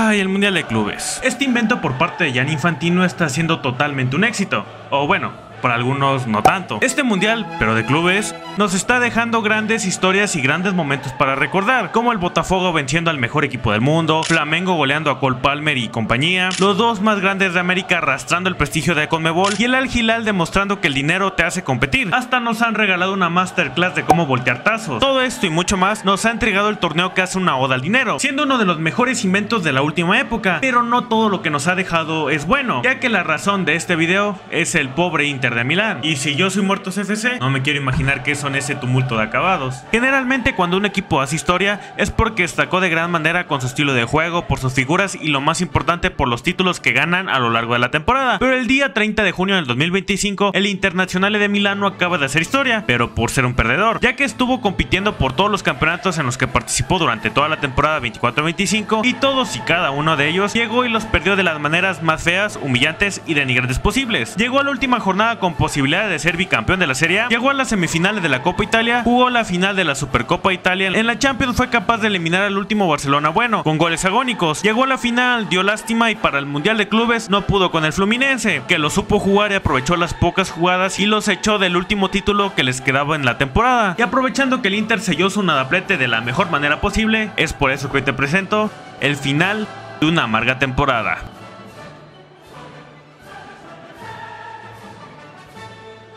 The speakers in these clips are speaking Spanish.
Ay, el Mundial de Clubes. Este invento por parte de Gianni Infantino está siendo totalmente un éxito. O bueno, para algunos no tanto. Este mundial, pero de clubes, nos está dejando grandes historias y grandes momentos para recordar, como el Botafogo venciendo al mejor equipo del mundo, Flamengo goleando a Cole Palmer y compañía, los dos más grandes de América arrastrando el prestigio de Conmebol y el Al Hilal demostrando que el dinero te hace competir. Hasta nos han regalado una masterclass de cómo voltear tazos. Todo esto y mucho más nos ha entregado el torneo que hace una oda al dinero, siendo uno de los mejores inventos de la última época. Pero no todo lo que nos ha dejado es bueno, ya que la razón de este video es el pobre Inter de Milán. Y si yo soy Muertos FC, no me quiero imaginar qué son ese tumulto de acabados. Generalmente cuando un equipo hace historia es porque destacó de gran manera con su estilo de juego, por sus figuras y lo más importante por los títulos que ganan a lo largo de la temporada. Pero el día 30 de junio del 2025 el Internazionale de Milano acaba de hacer historia, pero por ser un perdedor, ya que estuvo compitiendo por todos los campeonatos en los que participó durante toda la temporada 24-25 y todos y cada uno de ellos llegó y los perdió de las maneras más feas, humillantes y denigrantes posibles. Llegó a la última jornada con posibilidad de ser bicampeón de la Serie A, llegó a las semifinales de la Copa Italia, jugó la final de la Supercopa Italia, en la Champions fue capaz de eliminar al último Barcelona bueno, con goles agónicos, llegó a la final, dio lástima y para el Mundial de Clubes no pudo con el Fluminense, que lo supo jugar y aprovechó las pocas jugadas y los echó del último título que les quedaba en la temporada. Y aprovechando que el Inter selló su nadaplete de la mejor manera posible, es por eso que hoy te presento el final de una amarga temporada.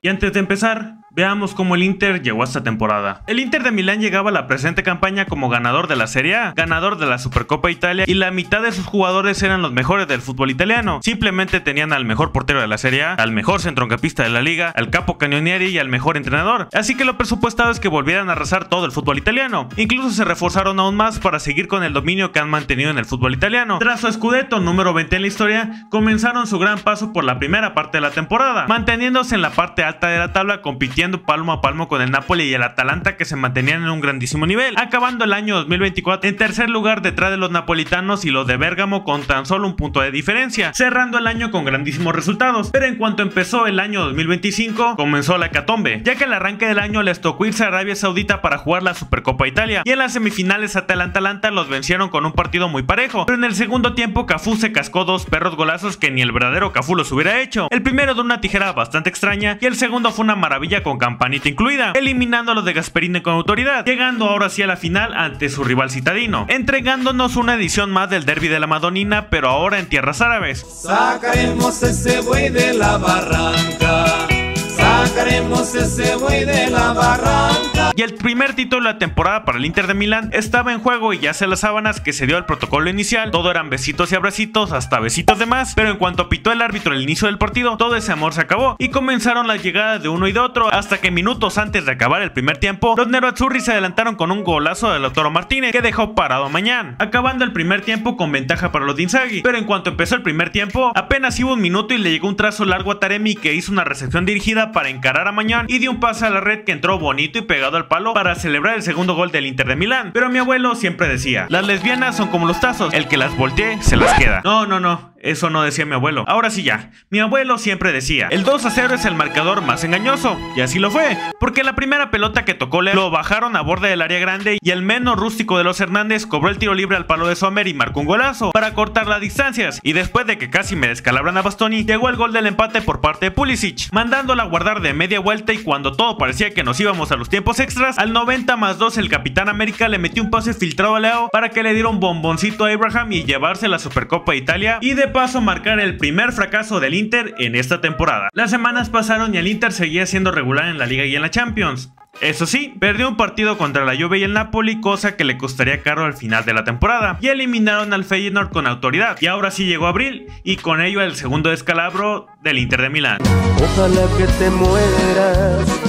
Y antes de empezar, veamos cómo el Inter llegó a esta temporada. El Inter de Milán llegaba a la presente campaña como ganador de la Serie A, ganador de la Supercopa Italia y la mitad de sus jugadores eran los mejores del fútbol italiano. Simplemente tenían al mejor portero de la Serie A, al mejor centrocampista de la liga, al capo Cannonieri y al mejor entrenador. Así que lo presupuestado es que volvieran a arrasar todo el fútbol italiano. Incluso se reforzaron aún más para seguir con el dominio que han mantenido en el fútbol italiano. Tras su scudetto número 20 en la historia, comenzaron su gran paso por la primera parte de la temporada, manteniéndose en la parte alta de la tabla, compitiendo palmo a palmo con el Napoli y el Atalanta, que se mantenían en un grandísimo nivel, acabando el año 2024 en tercer lugar detrás de los napolitanos y los de Bérgamo con tan solo un punto de diferencia, cerrando el año con grandísimos resultados. Pero en cuanto empezó el año 2025 comenzó la hecatombe, ya que al arranque del año les tocó irse a Arabia Saudita para jugar la Supercopa Italia y en las semifinales Atalanta los vencieron con un partido muy parejo, pero en el segundo tiempo Cafú se cascó dos perros golazos que ni el verdadero Cafú los hubiera hecho, el primero de una tijera bastante extraña y el segundo fue una maravilla con campanita incluida, eliminando a los de Gasperini con autoridad, llegando ahora sí a la final ante su rival citadino, entregándonos una edición más del derbi de la Madonina, pero ahora en tierras árabes. Sacaremos ese buey de la barranca, sacaremos ese buey de la barranca. Y el primer título de la temporada para el Inter de Milán estaba en juego y ya se las sábanas que se dio el protocolo inicial, todo eran besitos y abracitos, hasta besitos de más, pero en cuanto pitó el árbitro el inicio del partido, todo ese amor se acabó y comenzaron las llegadas de uno y de otro, hasta que minutos antes de acabar el primer tiempo, los nerazzurri se adelantaron con un golazo de Lautaro Martínez que dejó parado a Mañán, acabando el primer tiempo con ventaja para los de Inzaghi. Pero en cuanto empezó el primer tiempo, apenas iba un minuto y le llegó un trazo largo a Taremi, que hizo una recepción dirigida para encarar a Mañán y dio un pase a la red que entró bonito y pegado al palo para celebrar el segundo gol del Inter de Milán. Pero mi abuelo siempre decía: las lesbianas son como los tazos, el que las voltee se las queda. No, eso no decía mi abuelo. Ahora sí ya, mi abuelo siempre decía: el 2-0 es el marcador más engañoso. Y así lo fue, porque la primera pelota que tocó lo bajaron a borde del área grande y el menos rústico de los Hernández cobró el tiro libre al palo de Sommer y marcó un golazo para cortar las distancias. Y después de que casi me descalabran a Bastoni, llegó el gol del empate por parte de Pulisic, mandándola a guardar de media vuelta, y cuando todo parecía que nos íbamos a los tiempos extras, al 90+2 el Capitán América le metió un pase filtrado a Leo para que le diera un bomboncito a Abraham y llevarse la Supercopa de Italia y de paso marcar el primer fracaso del Inter en esta temporada. Las semanas pasaron y el Inter seguía siendo regular en la Liga y en la Champions. Eso sí, perdió un partido contra la Juve y el Napoli, cosa que le costaría caro al final de la temporada, y eliminaron al Feyenoord con autoridad. Y ahora sí llegó abril, y con ello el segundo descalabro del Inter de Milán. Ojalá que te mueras,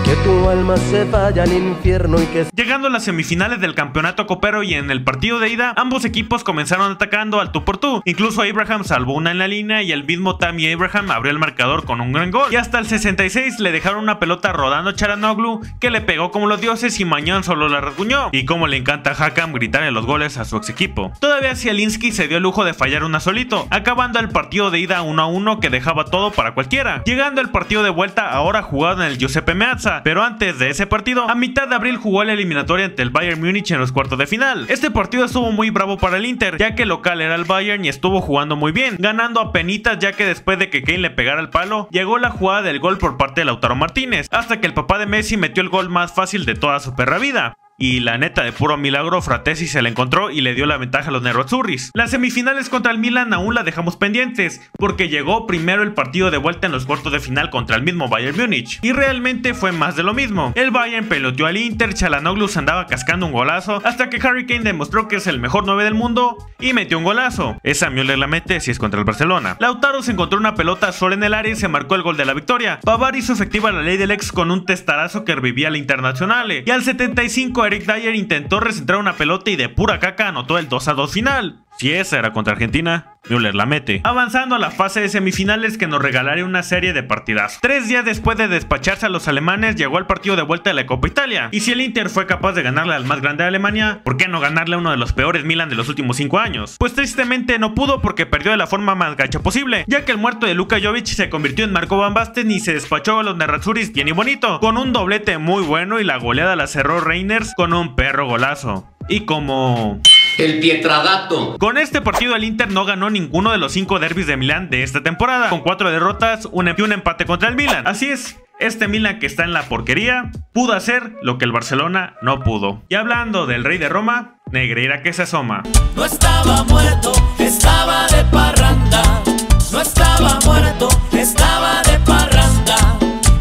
que tu alma se vaya al infierno y que... Llegando a las semifinales del campeonato copero y en el partido de ida, ambos equipos comenzaron atacando al tú por tú. Incluso Abraham salvó una en la línea y el mismo Tammy Abraham abrió el marcador con un gran gol. Y hasta el 66 le dejaron una pelota rodando a Çalhanoğlu, que le pegó como los dioses y Mañán solo la rasguñó. Y como le encanta a Hakan gritarle los goles a su ex equipo. Todavía Zielinski se dio el lujo de fallar una solito, acabando el partido de ida 1-1 que dejaba todo para cualquiera. Llegando el partido de vuelta ahora jugado en el Giuseppe Meazza, temporada. Pero antes de ese partido, a mitad de abril jugó la eliminatoria ante el Bayern Múnich en los cuartos de final. Este partido estuvo muy bravo para el Inter, ya que el local era el Bayern y estuvo jugando muy bien, ganando a penitas, ya que después de que Kane le pegara el palo, llegó la jugada del gol por parte de Lautaro Martínez, hasta que el papá de Messi metió el gol más fácil de toda su perra vida. Y la neta, de puro milagro, Fratesi se la encontró y le dio la ventaja a los nerazzurris. Las semifinales contra el Milan aún la dejamos pendientes, porque llegó primero el partido de vuelta en los cuartos de final contra el mismo Bayern Múnich. Y realmente fue más de lo mismo. El Bayern peloteó al Inter, Çalhanoğlu se andaba cascando un golazo, hasta que Harry Kane demostró que es el mejor 9 del mundo y metió un golazo. Esa Müller la mete si es contra el Barcelona. Lautaro se encontró una pelota sola en el área y se marcó el gol de la victoria. Pavard hizo efectiva la ley del ex con un testarazo que revivía la Internazionale. Y al 75 Eric Dyer intentó recentrar una pelota y de pura caca anotó el 2-2 final. Si esa era contra Argentina, Müller la mete. Avanzando a la fase de semifinales que nos regalaría una serie de partidazos. 3 días después de despacharse a los alemanes, llegó el partido de vuelta de la Copa Italia. Y si el Inter fue capaz de ganarle al más grande de Alemania, ¿por qué no ganarle a uno de los peores Milan de los últimos 5 años? Pues tristemente no pudo porque perdió de la forma más gacha posible, ya que el muerto de Luka Jovic se convirtió en Marco Van Basten y se despachó a los nerazzurris bien y bonito, con un doblete muy bueno, y la goleada la cerró Reiners con un perro golazo. Y como... el Pietradato. Con este partido el Inter no ganó ninguno de los 5 derbis de Milán de esta temporada, con 4 derrotas y un empate contra el Milan. Así es, este Milan que está en la porquería pudo hacer lo que el Barcelona no pudo. Y hablando del rey de Roma, Negreira que se asoma. No estaba muerto, estaba de parranda. No estaba muerto, estaba de parranda.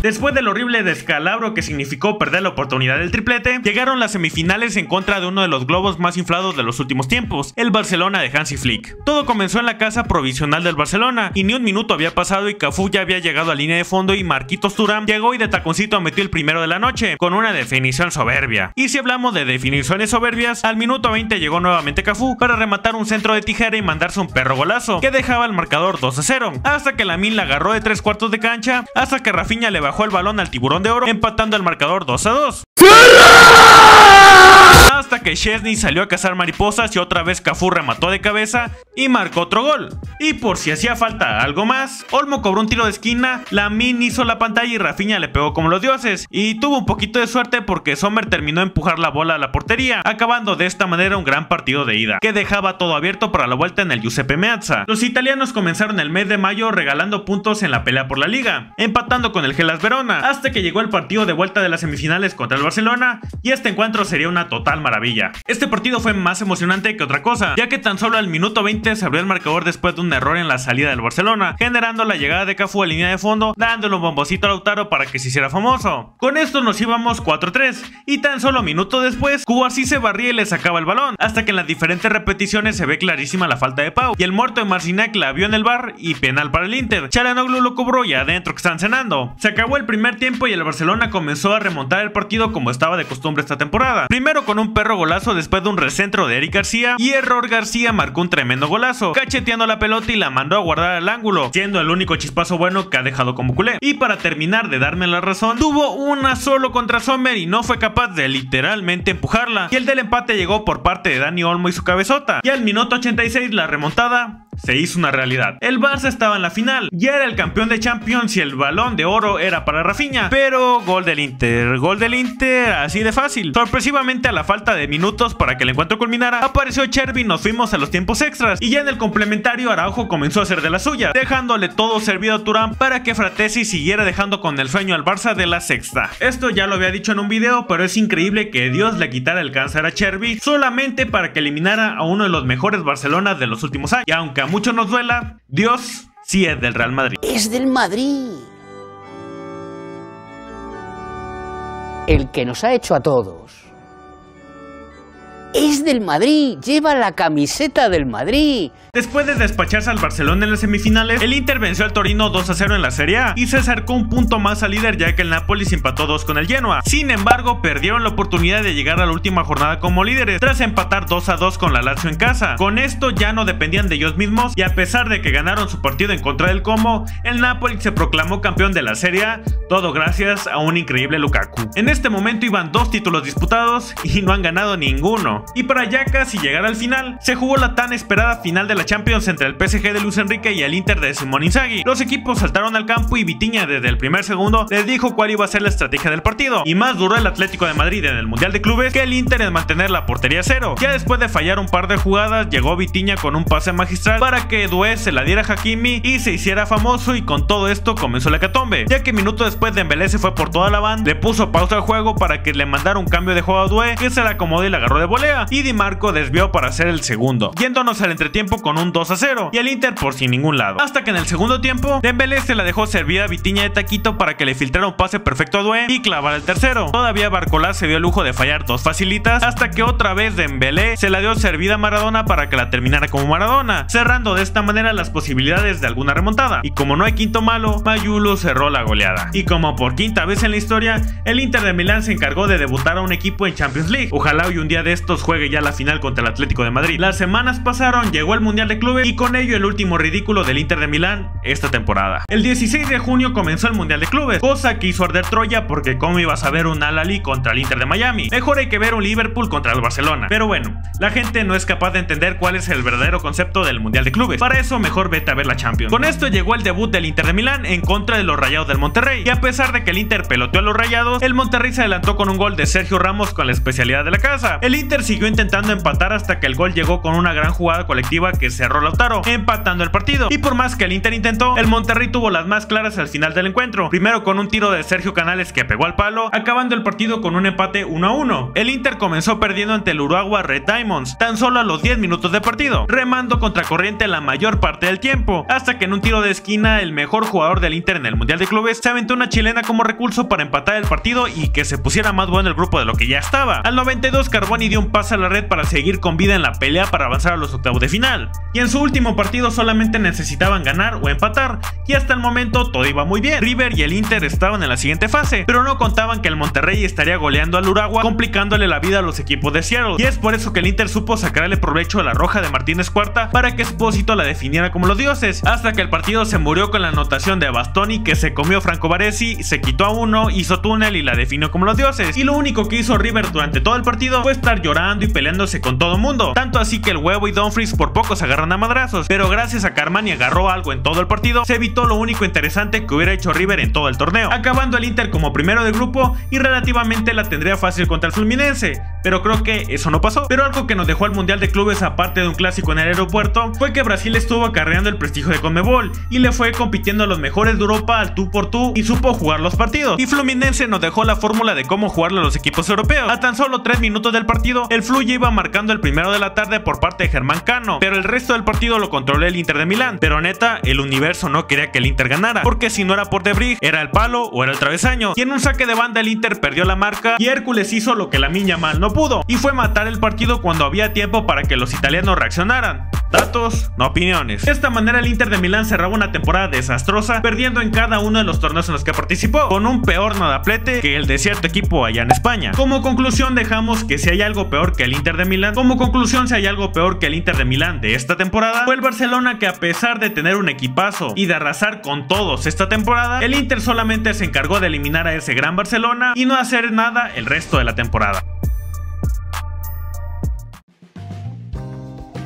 Después del horrible descalabro que significó perder la oportunidad del triplete, llegaron las semifinales en contra de uno de los globos más inflados de los últimos tiempos, el Barcelona de Hansi Flick. Todo comenzó en la casa provisional del Barcelona, y ni un minuto había pasado y Cafú ya había llegado a línea de fondo y Marquitos Thuram llegó y de taconcito metió el primero de la noche, con una definición soberbia. Y si hablamos de definiciones soberbias, al minuto 20 llegó nuevamente Cafú para rematar un centro de tijera y mandarse un perro golazo, que dejaba el marcador 2-0, hasta que Lamine la agarró de 3 cuartos de cancha, hasta que Rafinha le bajó el balón al tiburón de oro, empatando el marcador 2-2. Hasta que Szczęsny salió a cazar mariposas y otra vez Cafú remató de cabeza y marcó otro gol. Y por si hacía falta algo más, Olmo cobró un tiro de esquina, Lamine hizo la pantalla y Rafinha le pegó como los dioses. Y tuvo un poquito de suerte porque Sommer terminó de empujar la bola a la portería, acabando de esta manera un gran partido de ida, que dejaba todo abierto para la vuelta en el Giuseppe Meazza. Los italianos comenzaron el mes de mayo regalando puntos en la pelea por la liga, empatando con el Hellas Verona, hasta que llegó el partido de vuelta de las semifinales contra el Barcelona, y este encuentro sería una total maravilla. Este partido fue más emocionante que otra cosa, ya que tan solo al minuto 20 se abrió el marcador después de un error en la salida del Barcelona, generando la llegada de Cafú a línea de fondo, dándole un bombocito a Lautaro para que se hiciera famoso. Con esto nos íbamos 4-3, y tan solo minutos después, Cubarsí se barría y le sacaba el balón, hasta que en las diferentes repeticiones se ve clarísima la falta de Pau, y el muerto de Marcinac la vio en el bar y penal para el Inter. Çalhanoğlu lo cobró y adentro que están cenando. Se acabó el primer tiempo y el Barcelona comenzó a remontar el partido como estaba de costumbre esta temporada. Primero con un perro golazo después de un recentro de Eric García, y Error García marcó un tremendo golazo, cacheteando la pelota y la mandó a guardar al ángulo, siendo el único chispazo bueno que ha dejado como culé. Y para terminar de darme la razón, tuvo una solo contra Sommer y no fue capaz de literalmente empujarla, y el del empate llegó por parte de Dani Olmo y su cabezota, y al minuto 86 la remontada se hizo una realidad. El Barça estaba en la final, ya era el campeón de Champions y el balón de oro era para Rafinha, pero gol del Inter así de fácil. Sorpresivamente, a la falta de minutos para que el encuentro culminara, apareció Chervi y nos fuimos a los tiempos extras, y ya en el complementario Araujo comenzó a hacer de la suya, dejándole todo servido a Thuram para que Fratesi siguiera dejando con el sueño al Barça de la sexta. Esto ya lo había dicho en un video, pero es increíble que Dios le quitara el cáncer a Chervi solamente para que eliminara a uno de los mejores Barcelonas de los últimos años. Y aunque a muchos nos duela, Dios sí es del Real Madrid. Es del Madrid. El que nos ha hecho a todos. Es del Madrid, lleva la camiseta del Madrid. Después de despacharse al Barcelona en las semifinales, el Inter venció al Torino 2-0 en la Serie A y se acercó un punto más al líder, ya que el Napoli se empató 2 con el Genoa. Sin embargo, perdieron la oportunidad de llegar a la última jornada como líderes, tras empatar 2-2 con la Lazio en casa. Con esto ya no dependían de ellos mismos, y a pesar de que ganaron su partido en contra del Como, el Napoli se proclamó campeón de la Serie A, todo gracias a un increíble Lukaku. En este momento iban 2 títulos disputados y no han ganado ninguno. 1. Y para ya casi llegar al final, se jugó la tan esperada final de la Champions entre el PSG de Luis Enrique y el Inter de Simone Inzaghi. Los equipos saltaron al campo y Vitinha desde el primer segundo les dijo cuál iba a ser la estrategia del partido, y más duró el Atlético de Madrid en el Mundial de Clubes que el Inter en mantener la portería a cero. Ya después de fallar un par de jugadas, llegó Vitinha con un pase magistral para que Doué se la diera a Hakimi y se hiciera famoso, y con todo esto comenzó la hecatombe, ya que minutos después Dembélé se fue por toda la banda, le puso pausa al juego para que le mandara un cambio de juego a Doué, que se la acomodó y la agarró de volea, y Di Marco desvió para hacer el segundo, yéndonos al entretiempo con un 2-0 y el Inter por sin ningún lado, hasta que en el segundo tiempo Dembélé se la dejó servir a Vitinha de taquito para que le filtrara un pase perfecto a Doué y clavara el tercero. Todavía Barcola se dio el lujo de fallar dos facilitas, hasta que otra vez Dembélé se la dio servida a Maradona para que la terminara como Maradona, cerrando de esta manera las posibilidades de alguna remontada. Y como no hay quinto malo, Mayulo cerró la goleada. Y como por quinta vez en la historia, el Inter de Milán se encargó de debutar a un equipo en Champions League. Ojalá hoy un día de estos juegue ya la final contra el Atlético de Madrid. Las semanas pasaron, llegó el Mundial de Clubes y con ello el último ridículo del Inter de Milán esta temporada. El 16 de junio comenzó el Mundial de Clubes, cosa que hizo arder Troya, porque cómo ibas a ver un Al-Ahly contra el Inter de Miami. Mejor hay que ver un Liverpool contra el Barcelona. Pero bueno, la gente no es capaz de entender cuál es el verdadero concepto del Mundial de Clubes. Para eso mejor vete a ver la Champions. Con esto llegó el debut del Inter de Milán en contra de los Rayados del Monterrey, y a pesar de que el Inter peloteó a los Rayados, el Monterrey se adelantó con un gol de Sergio Ramos con la especialidad de la casa. El Inter siguió intentando empatar hasta que el gol llegó con una gran jugada colectiva que cerró Lautaro, empatando el partido. Y por más que el Inter intentó, el Monterrey tuvo las más claras al final del encuentro, primero con un tiro de Sergio Canales que pegó al palo, acabando el partido con un empate 1-1. El Inter comenzó perdiendo ante el Urawa Red Diamonds tan solo a los 10 minutos de partido, remando contracorriente la mayor parte del tiempo, hasta que en un tiro de esquina el mejor jugador del Inter en el Mundial de Clubes se aventó una chilena como recurso para empatar el partido y que se pusiera más bueno el grupo de lo que ya estaba. Al 92 Carboni dio un pase a la red para seguir con vida en la pelea para avanzar a los octavos de final, y en su último partido solamente necesitaban ganar o empatar, y hasta el momento todo iba muy bien. River y el Inter estaban en la siguiente fase, pero no contaban que el Monterrey estaría goleando al Urawa, complicándole la vida a los equipos de Seattle, y es por eso que el Inter supo sacarle provecho a la roja de Martínez Cuarta para que Espósito la definiera como los dioses, hasta que el partido se murió con la anotación de Bastoni, que se comió Franco Baresi, se quitó a uno, hizo túnel y la definió como los dioses. Y lo único que hizo River durante todo el partido fue estar llorando y peleándose con todo mundo, tanto así que el Huevo y Dumfries por poco se agarran a madrazos, pero gracias a que Armani agarró algo en todo el partido, se evitó lo único interesante que hubiera hecho River en todo el torneo, acabando el Inter como primero de grupo y relativamente la tendría fácil contra el Fluminense, pero creo que eso no pasó. Pero algo que nos dejó el Mundial de Clubes, aparte de un clásico en el aeropuerto, fue que Brasil estuvo acarreando el prestigio de Conmebol y le fue compitiendo a los mejores de Europa al tú por tú y supo jugar los partidos, y Fluminense nos dejó la fórmula de cómo jugarle a los equipos europeos. A tan solo 3 minutos del partido, el Flu ya iba marcando el primero de la tarde por parte de Germán Cano, pero el resto del partido lo controló el Inter de Milán. Pero neta, el universo no quería que el Inter ganara, porque si no era por De Vrij, era el palo o era el travesaño, y en un saque de banda el Inter perdió la marca y Hércules hizo lo que Lamine Yamal no pudo, y fue matar el partido cuando había tiempo para que los italianos reaccionaran. Datos, no opiniones. De esta manera el Inter de Milán cerraba una temporada desastrosa, perdiendo en cada uno de los torneos en los que participó, con un peor nadaplete que el de cierto equipo allá en España. Como conclusión dejamos que si hay algo peor que el Inter de Milán, de esta temporada, fue el Barcelona, que a pesar de tener un equipazo y de arrasar con todos esta temporada, el Inter solamente se encargó de eliminar a ese gran Barcelona y no hacer nada el resto de la temporada.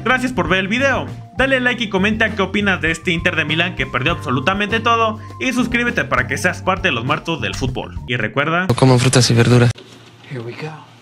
Gracias por ver el video, dale like y comenta qué opinas de este Inter de Milán que perdió absolutamente todo, y suscríbete para que seas parte de los muertos del fútbol. Y recuerda, No coman frutas y verduras. Here we go.